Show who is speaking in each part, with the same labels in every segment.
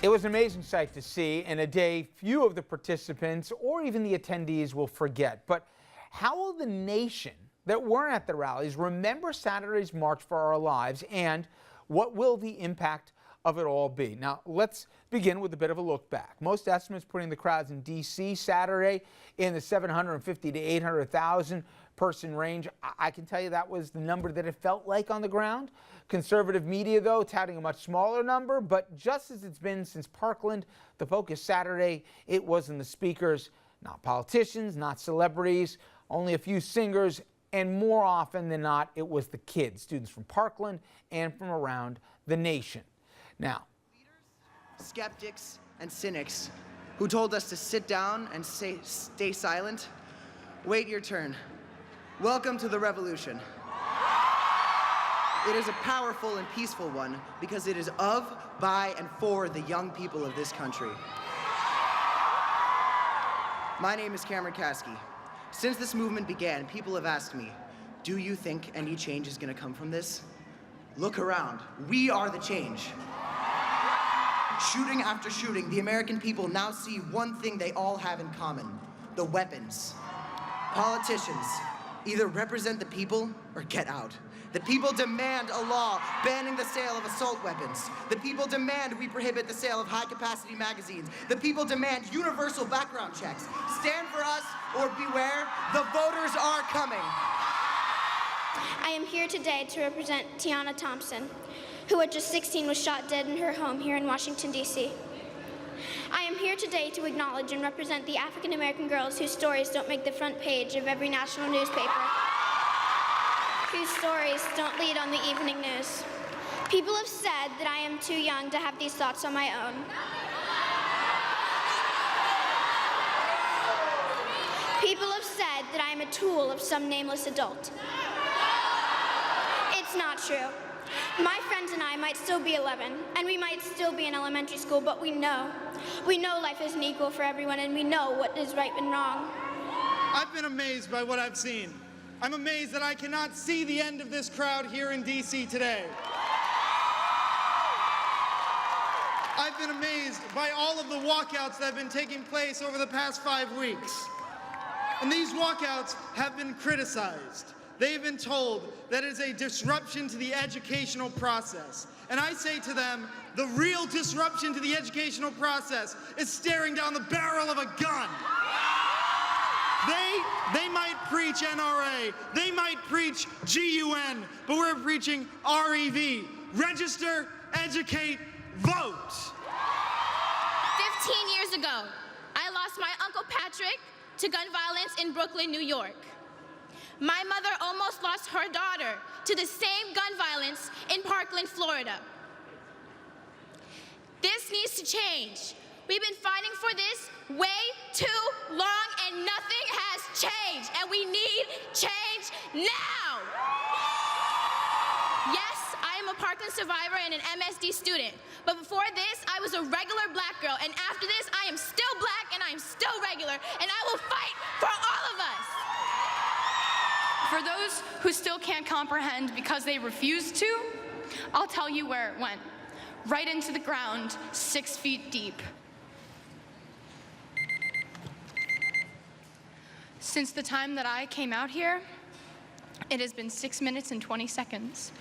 Speaker 1: It was an amazing sight to see, and a day few of the participants or even the attendees will forget. But how will the nation that weren't at the rallies remember Saturday's March for Our Lives, and what will the impact of it all be? Now, let's begin with a bit of a look back. Most estimates putting the crowds in D.C. Saturday in the 750 to 800,000 person range. I can tell you that was the number that it felt like on the ground. Conservative media, though, touting a much smaller number, but just as it's been since Parkland, the focus Saturday, it was in the speakers, not politicians, not celebrities, only a few singers, and more often than not, it was the kids, students from Parkland and from around the nation. Now,
Speaker 2: leaders, skeptics, and cynics who told us to sit down and stay silent, wait your turn. Welcome to the revolution. It is a powerful and peaceful one because it is of, by, and for the young people of this country. My name is Cameron Kasky. Since this movement began, people have asked me, do you think any change is going to come from this? Look around. We are the change. Shooting after shooting, the American people now see one thing they all have in common: the weapons. Politicians either represent the people or get out. The people demand a law banning the sale of assault weapons. The people demand we prohibit the sale of high-capacity magazines. The people demand universal background checks. Stand for us or beware, the voters are coming.
Speaker 3: I am here today to represent Tiana Thompson, who at just 16 was shot dead in her home here in Washington, D.C. I am here today to acknowledge and represent the African American girls whose stories don't make the front page of every national newspaper, whose stories don't lead on the evening news. People have said that I am too young to have these thoughts on my own. People have said that I am a tool of some nameless adult. It's not true. My friends and I might still be 11, and we might still be in elementary school, but we know life isn't equal for everyone, and we know what is right and wrong.
Speaker 4: I've been amazed by what I've seen. I'm amazed that I cannot see the end of this crowd here in D.C. today. I've been amazed by all of the walkouts that have been taking place over the past 5 weeks. And these walkouts have been criticized. They've been told that it is a disruption to the educational process. And I say to them, the real disruption to the educational process is staring down the barrel of a gun. They might preach NRA, they might preach GUN, but we're preaching REV. Register, educate, vote.
Speaker 5: 15 years ago, I lost my Uncle Patrick to gun violence in Brooklyn, New York. My mother almost lost her daughter to the same gun violence in Parkland, Florida. This needs to change. We've been fighting for this way too long and nothing has changed, and we need change now. Yes, I am a Parkland survivor and an MSD student, but before this, I was a regular black girl, and after this, I am still black and I am still regular, and I will fight for all of us.
Speaker 6: For those who still can't comprehend because they refuse to, I'll tell you where it went. Right into the ground, 6 feet deep. Since the time that I came out here, it has been 6 minutes and 20 seconds.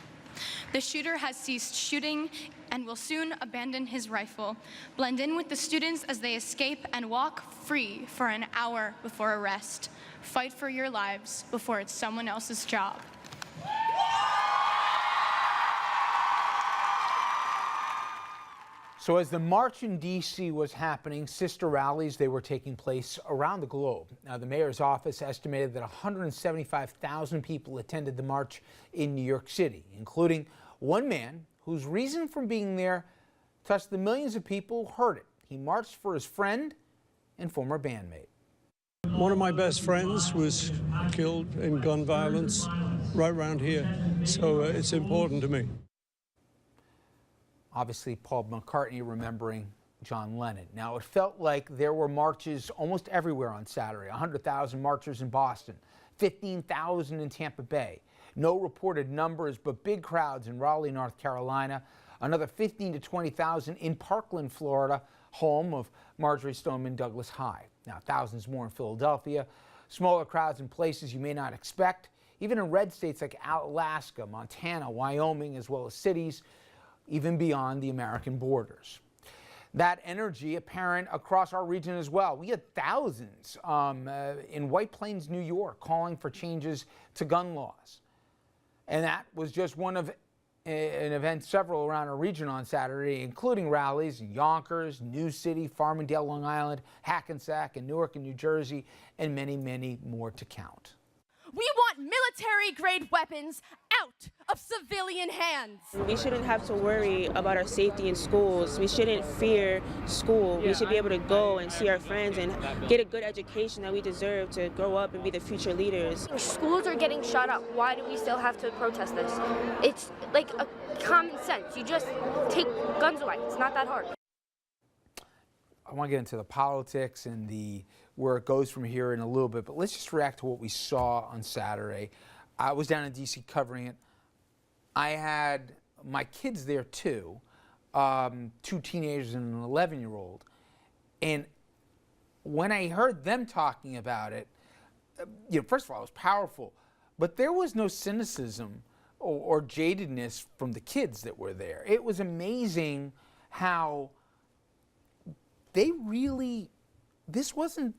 Speaker 6: The shooter has ceased shooting and will soon abandon his rifle, blend in with the students as they escape, and walk free for an hour before arrest. Fight for your lives before it's someone else's job.
Speaker 1: so as the march in D.C. was happening, sister rallies, they were taking place around the globe. Now, the mayor's office estimated that 175,000 people attended the march in New York City, including one man whose reason for being there touched the millions of people who heard it. He marched for his friend and former bandmate.
Speaker 7: One of my best friends was killed in gun violence right around here, so it's important to me.
Speaker 1: Obviously, Paul McCartney remembering John Lennon. Now, it felt like there were marches almost everywhere on Saturday. 100,000 marchers in Boston, 15,000 in Tampa Bay. No reported numbers, but big crowds in Raleigh, North Carolina. Another 15 to 20,000 in Parkland, Florida, home of Marjorie Stoneman Douglas High. Now, thousands more in Philadelphia. Smaller crowds in places you may not expect, even in red states like Alaska, Montana, Wyoming, as well as cities even beyond the American borders. That energy apparent across our region as well. We had thousands in White Plains, New York, calling for changes to gun laws. And that was just one of an event several around our region on Saturday, including rallies in Yonkers, New City, Farmingdale, Long Island, Hackensack, and Newark, and New Jersey, and many, many more to count.
Speaker 8: We want military-grade weapons out of civilian hands.
Speaker 9: We shouldn't have to worry about our safety in schools. We shouldn't fear school. We should be able to go and see our friends and get a good education that we deserve to grow up and be the future leaders.
Speaker 10: Schools are getting shut up. Why do we still have to protest this? It's like a common sense. You just take guns away. It's not that hard.
Speaker 1: I want to get into the politics and where it goes from here in a little bit, but let's just react to what we saw on Saturday. I was down in D.C. covering it. I had my kids there too, 2 teenagers and an 11-year-old. And when I heard them talking about it, first of all, it was powerful, but there was no cynicism or jadedness from the kids that were there. It was amazing how they really, this wasn't,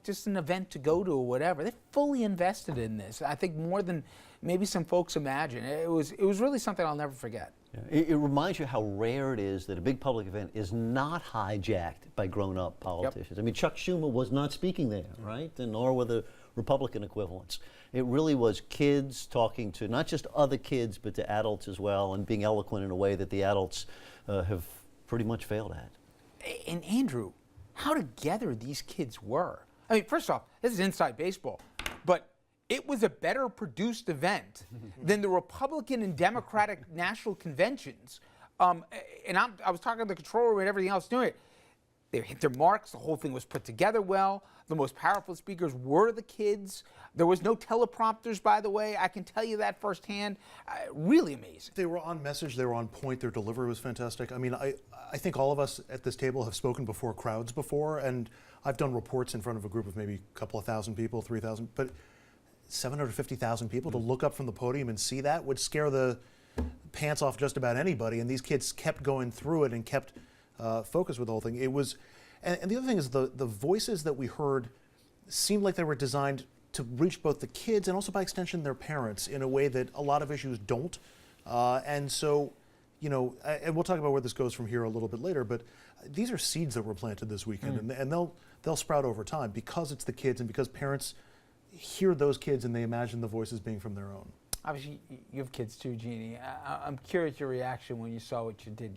Speaker 1: just an event to go to or whatever. They're fully invested in this. I think more than maybe some folks imagine. It was really something I'll never forget.
Speaker 11: Yeah, it reminds you how rare it is that a big public event is not hijacked by grown-up politicians. Yep. I mean, Chuck Schumer was not speaking there, right? And nor were the Republican equivalents. It really was kids talking to not just other kids, but to adults as well, and being eloquent in a way that the adults have pretty much failed at.
Speaker 1: And Andrew, how together these kids were. I mean, first off, this is inside baseball, but it was a better produced event than the Republican and Democratic national conventions. I was talking to the control room and everything else doing it. They hit their marks. The whole thing was put together well. The most powerful speakers were the kids. There was no teleprompters, by the way. I can tell you that firsthand. Really amazing.
Speaker 12: They were on message. They were on point. Their delivery was fantastic. I mean, I think all of us at this table have spoken before crowds before, and I've done reports in front of a group of maybe a couple of thousand people, 3,000, but 750,000 people to look up from the podium and see that would scare the pants off just about anybody. And these kids kept going through it and kept focused with the whole thing. It was, and the other thing is the voices that we heard seemed like they were designed to reach both the kids and also by extension their parents in a way that a lot of issues don't. And so, and we'll talk about where this goes from here a little bit later, but these are seeds that were planted this weekend, and they'll sprout over time because it's the kids and because parents hear those kids and they imagine the voices being from their own.
Speaker 1: Obviously, you have kids too, Jeannie. I'm curious your reaction when you saw what you did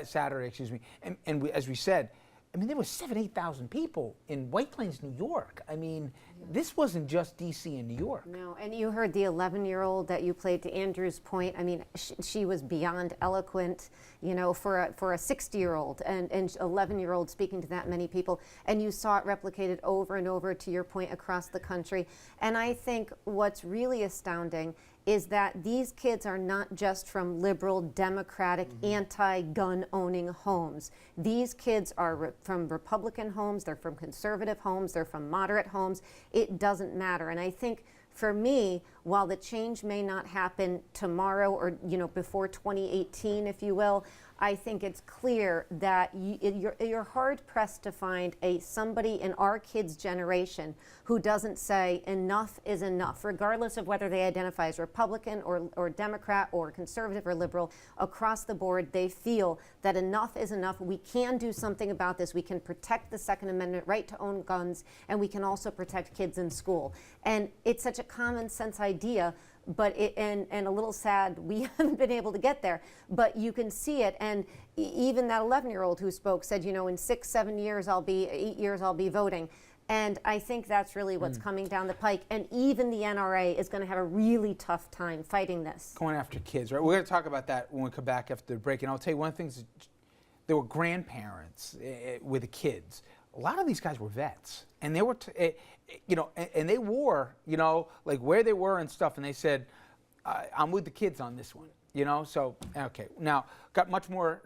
Speaker 1: Saturday, excuse me. And as we said, I mean, there were 8,000 people in White Plains, New York. I mean, this wasn't just D.C. and New York.
Speaker 13: No, and you heard the 11-year-old that you played, to Andrew's point. I mean, she was beyond eloquent, for a 60-year-old and 11-year-old speaking to that many people. And you saw it replicated over and over, to your point, across the country. And I think what's really astounding is that these kids are not just from liberal, democratic, anti-gun owning homes. These kids are from Republican homes, they're from conservative homes, they're from moderate homes. It doesn't matter. And I think for me, while the change may not happen tomorrow or before 2018, if you will, I think it's clear that you're hard pressed to find somebody in our kids' generation who doesn't say enough is enough, regardless of whether they identify as Republican or Democrat or conservative or liberal. Across the board, they feel that enough is enough. We can do something about this. We can protect the Second Amendment right to own guns, and we can also protect kids in school. And it's such a common sense idea, but and a little sad we haven't been able to get there, but you can see it. And even that 11-year-old who spoke said, in 6-7 years 8 years I'll be voting. And I think that's really what's coming down the pike. And even the NRA is going to have a really tough time fighting this.
Speaker 1: Going after kids, right? We're going to talk about that when we come back after the break. And I'll tell you one thing, there were grandparents with the kids. A lot of these guys were vets, and they were, and they wore, like where they were and stuff. And they said, I'm with the kids on this one, you know? So, okay. Now, got much more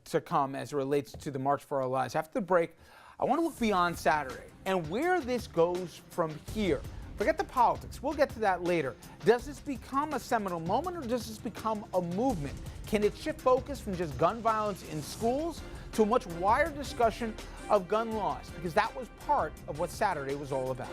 Speaker 1: to come as it relates to the March for Our Lives. After the break, I want to look beyond Saturday and where this goes from here. Forget the politics. We'll get to that later. Does this become a seminal moment, or does this become a movement? Can it shift focus from just gun violence in schools to a much wider discussion of gun laws? Because that was part of what Saturday was all about.